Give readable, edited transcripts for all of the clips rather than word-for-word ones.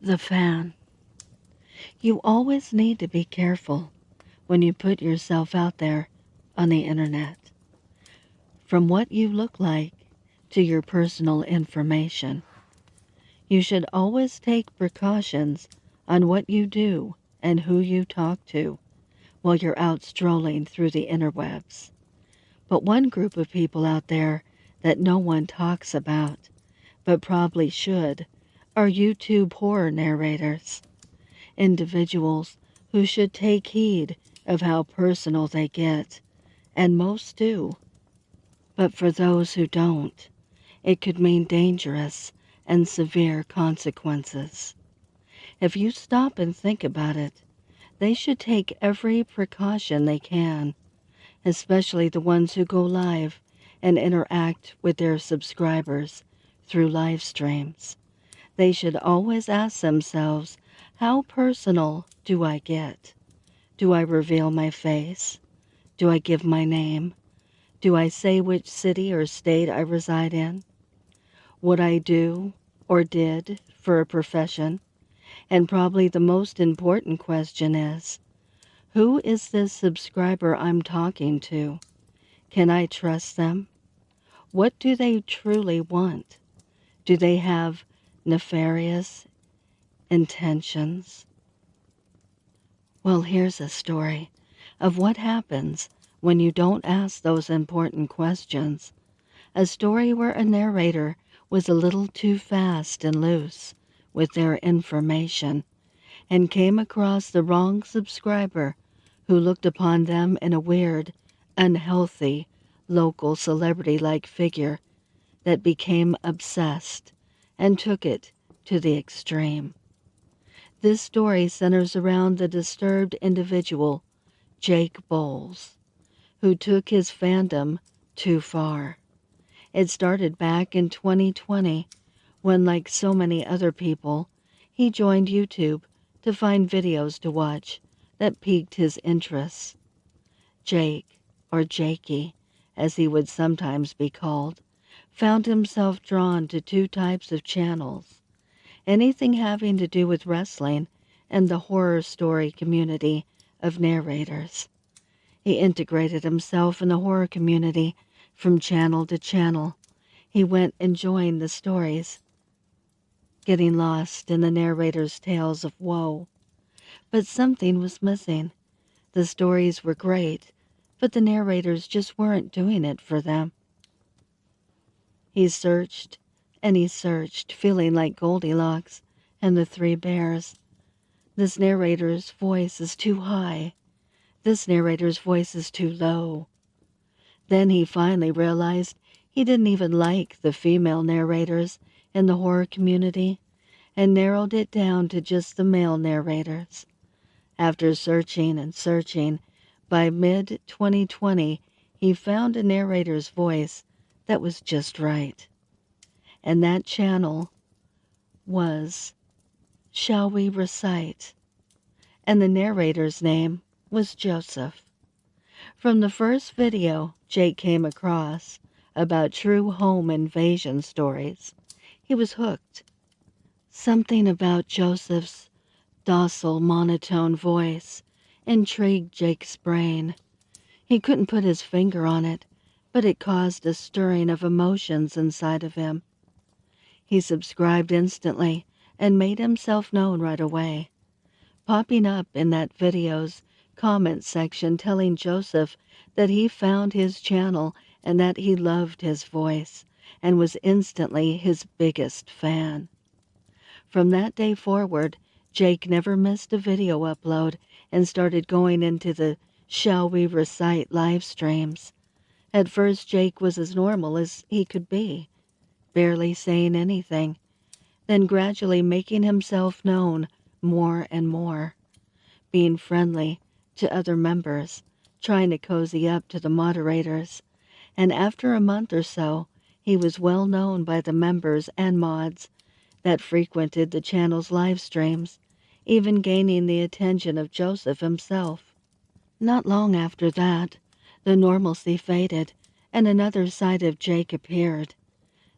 The fan. You always need to be careful when you put yourself out there on the internet. From what you look like to your personal information, you should always take precautions on what you do and who you talk to while you're out strolling through the interwebs. But one group of people out there that no one talks about, but probably should, are YouTube horror narrators. Individuals who should take heed of how personal they get, and most do. But for those who don't, it could mean dangerous and severe consequences. If you stop and think about it, they should take every precaution they can, especially the ones who go live and interact with their subscribers through live streams. They should always ask themselves, how personal do I get? Do I reveal my face? Do I give my name? Do I say which city or state I reside in? What I do or did for a profession? And probably the most important question is, who is this subscriber I'm talking to? Can I trust them? What do they truly want? Do they have nefarious intentions? Well, here's a story of what happens when you don't ask those important questions. A story where a narrator was a little too fast and loose with their information and came across the wrong subscriber who looked upon them in a weird, unhealthy, local celebrity-like figure that became obsessed and took it to the extreme. This story centers around the disturbed individual, Jake Bowles, who took his fandom too far. It started back in 2020 when, like so many other people, he joined YouTube to find videos to watch that piqued his interests. Jake, or Jakey, as he would sometimes be called, found himself drawn to two types of channels: anything having to do with wrestling and the horror story community of narrators. He integrated himself in the horror community from channel to channel. He went enjoying the stories, getting lost in the narrators' tales of woe. But something was missing. The stories were great, but the narrators just weren't doing it for them. He searched and he searched, feeling like Goldilocks and the Three Bears. This narrator's voice is too high. This narrator's voice is too low. Then he finally realized he didn't even like the female narrators in the horror community and narrowed it down to just the male narrators. After searching and searching, by mid-2020, he found a narrator's voice that was just right. And that channel was Shall We Recite? And the narrator's name was Joseph. From the first video Jake came across about true home invasion stories, he was hooked. Something about Joseph's docile, monotone voice intrigued Jake's brain. He couldn't put his finger on it, but it caused a stirring of emotions inside of him. He subscribed instantly and made himself known right away, popping up in that video's comment section telling Joseph that he found his channel and that he loved his voice and was instantly his biggest fan. From that day forward, Jake never missed a video upload and started going into the Shall We Recite live streams. At first, Jake was as normal as he could be, barely saying anything, then gradually making himself known more and more, being friendly to other members, trying to cozy up to the moderators, and after a month or so, he was well known by the members and mods that frequented the channel's live streams, even gaining the attention of Joseph himself. Not long after that, the normalcy faded, and another side of Jake appeared.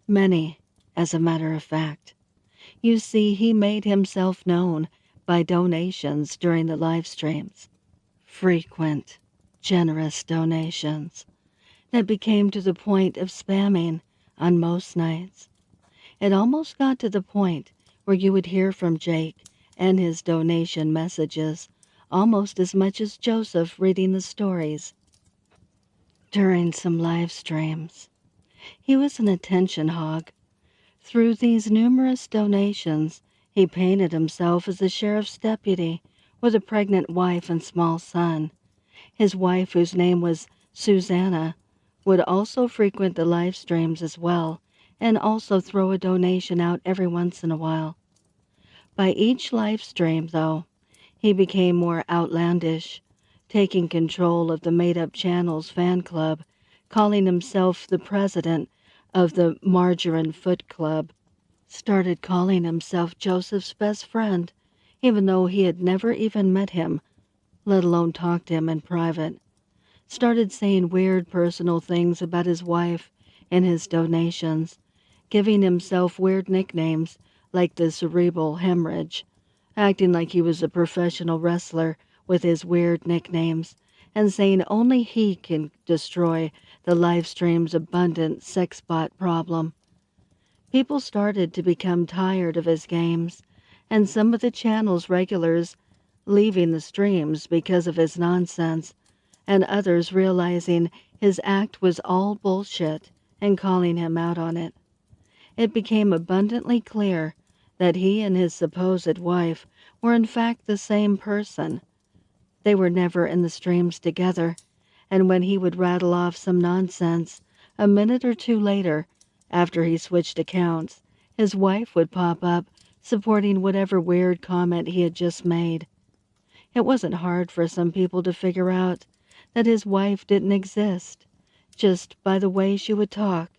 Many, as a matter of fact. You see, he made himself known by donations during the live streams. Frequent, generous donations that became to the point of spamming on most nights. It almost got to the point where you would hear from Jake and his donation messages almost as much as Joseph reading the stories during some live streams. He was an attention hog. Through these numerous donations, he painted himself as a sheriff's deputy with a pregnant wife and small son. His wife, whose name was Susanna, would also frequent the live streams as well, and also throw a donation out every once in a while. By each live stream, though, he became more outlandish, taking control of the made-up channel's fan club, calling himself the president of the Margarine Foot Club, started calling himself Joseph's best friend, even though he had never even met him, let alone talked to him in private. Started saying weird personal things about his wife and his donations, giving himself weird nicknames like the cerebral hemorrhage, acting like he was a professional wrestler with his weird nicknames, and saying only he can destroy the live stream's abundant sex bot problem. People started to become tired of his games, and some of the channel's regulars leaving the streams because of his nonsense, and others realizing his act was all bullshit and calling him out on it. It became abundantly clear that he and his supposed wife were in fact the same person. They were never in the streams together, and when he would rattle off some nonsense, a minute or two later, after he switched accounts, his wife would pop up supporting whatever weird comment he had just made. It wasn't hard for some people to figure out that his wife didn't exist, just by the way she would talk,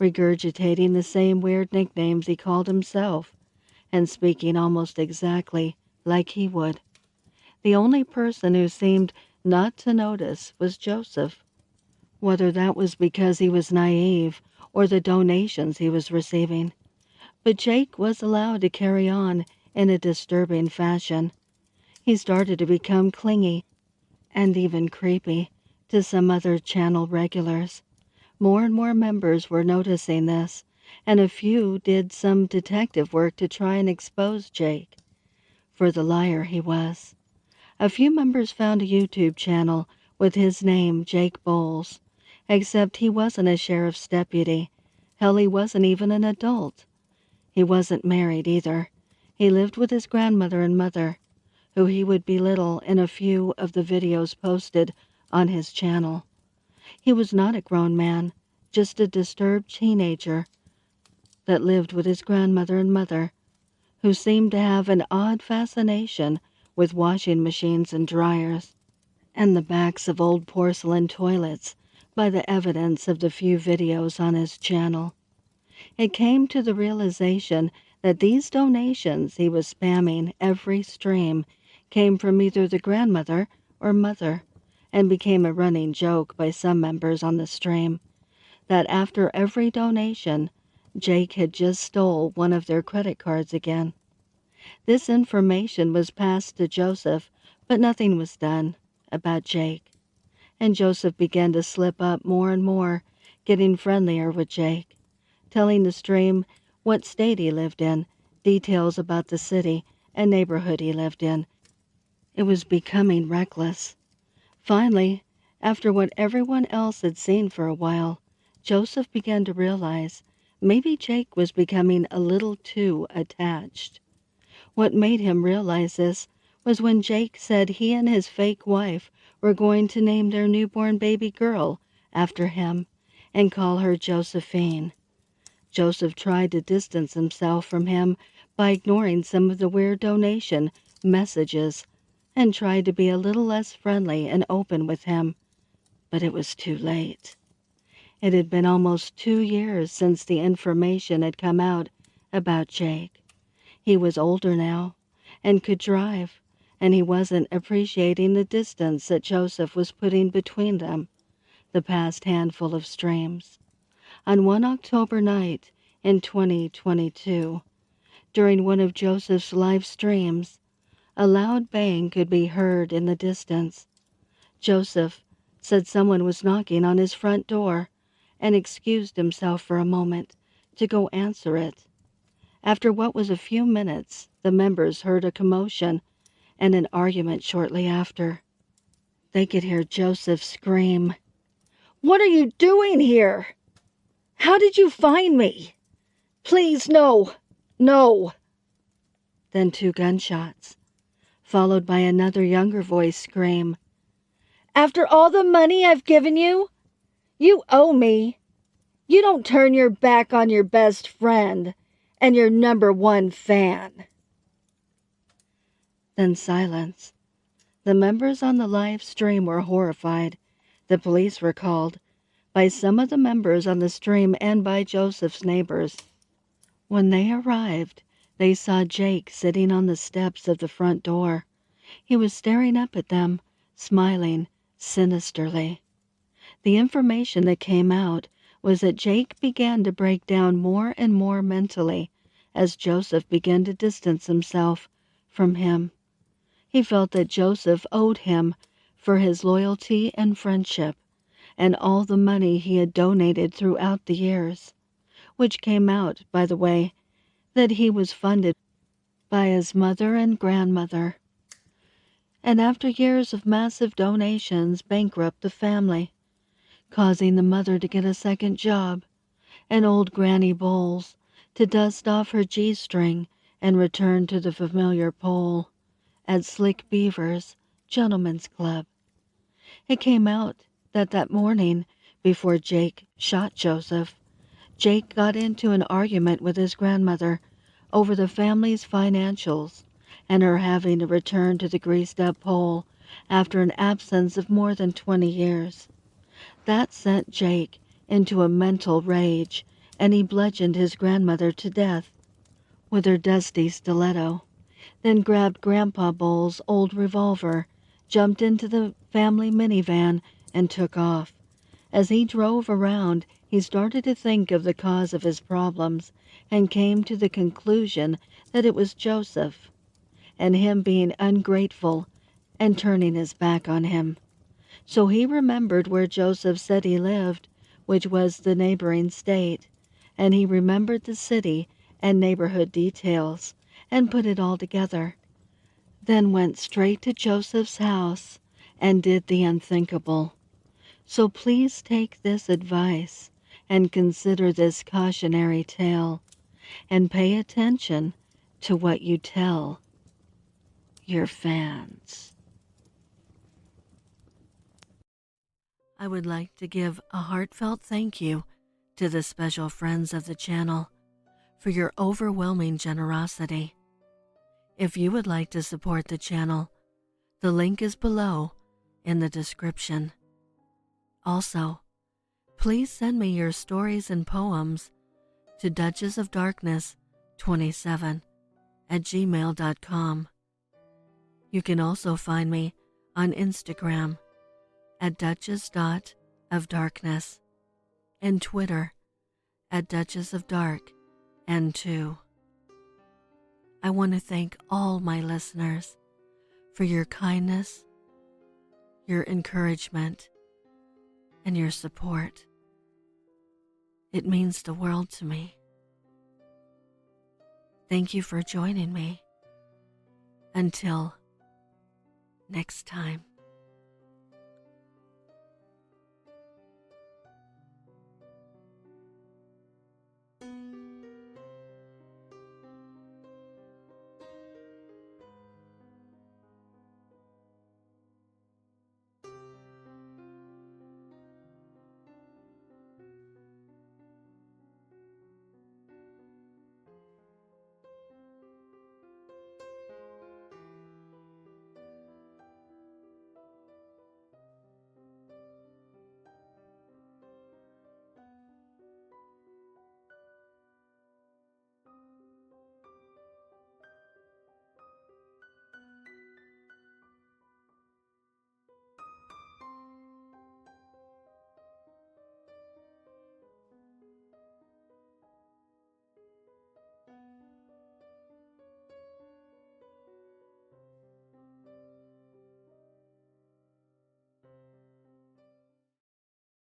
regurgitating the same weird nicknames he called himself, and speaking almost exactly like he would. The only person who seemed not to notice was Joseph, whether that was because he was naive or the donations he was receiving. But Jake was allowed to carry on in a disturbing fashion. He started to become clingy and even creepy to some other channel regulars. More and more members were noticing this, and a few did some detective work to try and expose Jake for the liar he was. A few members found a YouTube channel with his name, Jake Bowles, except he wasn't a sheriff's deputy. Hell, he wasn't even an adult. He wasn't married either. He lived with his grandmother and mother, who he would belittle in a few of the videos posted on his channel. He was not a grown man, just a disturbed teenager that lived with his grandmother and mother, who seemed to have an odd fascination with washing machines and dryers, and the backs of old porcelain toilets by the evidence of the few videos on his channel. It came to the realization that these donations he was spamming every stream came from either the grandmother or mother, and became a running joke by some members on the stream that after every donation, Jake had just stole one of their credit cards again. This information was passed to Joseph, but nothing was done about Jake. And Joseph began to slip up more and more, getting friendlier with Jake, telling the stream what state he lived in, details about the city and neighborhood he lived in. It was becoming reckless. Finally, after what everyone else had seen for a while, Joseph began to realize maybe Jake was becoming a little too attached. What made him realize this was when Jake said he and his fake wife were going to name their newborn baby girl after him and call her Josephine. Joseph tried to distance himself from him by ignoring some of the weird donation messages and tried to be a little less friendly and open with him, but it was too late. It had been almost 2 years since the information had come out about Jake. He was older now and could drive, and he wasn't appreciating the distance that Joseph was putting between them the past handful of streams. On one October night in 2022, During one of Joseph's live streams, a loud bang could be heard in the distance. Joseph said someone was knocking on his front door and excused himself for a moment to go answer it. After what was a few minutes, the members heard a commotion and an argument shortly after. They could hear Joseph scream, "What are you doing here? How did you find me? Please, no, no." Then 2 gunshots, followed by another younger voice scream, "After all the money I've given you, you owe me. You don't turn your back on your best friend and your #1 fan." Then silence. The members on the live stream were horrified. The police were called by some of the members on the stream and by Joseph's neighbors. When they arrived, they saw Jake sitting on the steps of the front door. He was staring up at them, smiling sinisterly. The information that came out was that Jake began to break down more and more mentally as Joseph began to distance himself from him. He felt that Joseph owed him for his loyalty and friendship and all the money he had donated throughout the years, which came out, by the way, that he was funded by his mother and grandmother, and after years of massive donations bankrupt the family, causing the mother to get a second job, and old Granny Bowles to dust off her G-string and return to the familiar pole at Slick Beaver's Gentlemen's Club. It came out that morning, before Jake shot Joseph, Jake got into an argument with his grandmother over the family's financials and her having to return to the greased-up pole after an absence of more than 20 years. That sent Jake into a mental rage, and he bludgeoned his grandmother to death with her dusty stiletto, then grabbed Grandpa Bowles' old revolver, jumped into the family minivan, and took off. As he drove around, he started to think of the cause of his problems and came to the conclusion that it was Joseph, and him being ungrateful and turning his back on him. So he remembered where Joseph said he lived, which was the neighboring state, and he remembered the city and neighborhood details and put it all together, then went straight to Joseph's house and did the unthinkable. So please take this advice and consider this cautionary tale and pay attention to what you tell your fans. I would like to give a heartfelt thank you to the special friends of the channel for your overwhelming generosity. If you would like to support the channel, the link is below in the description. Also, please send me your stories and poems to duchessofdarkness27@gmail.com. You can also find me on Instagram at duchess.ofdarkness and Twitter at duchessofdark_n2. I want to thank all my listeners for your kindness, your encouragement, and your support. It means the world to me. Thank you for joining me. Until next time.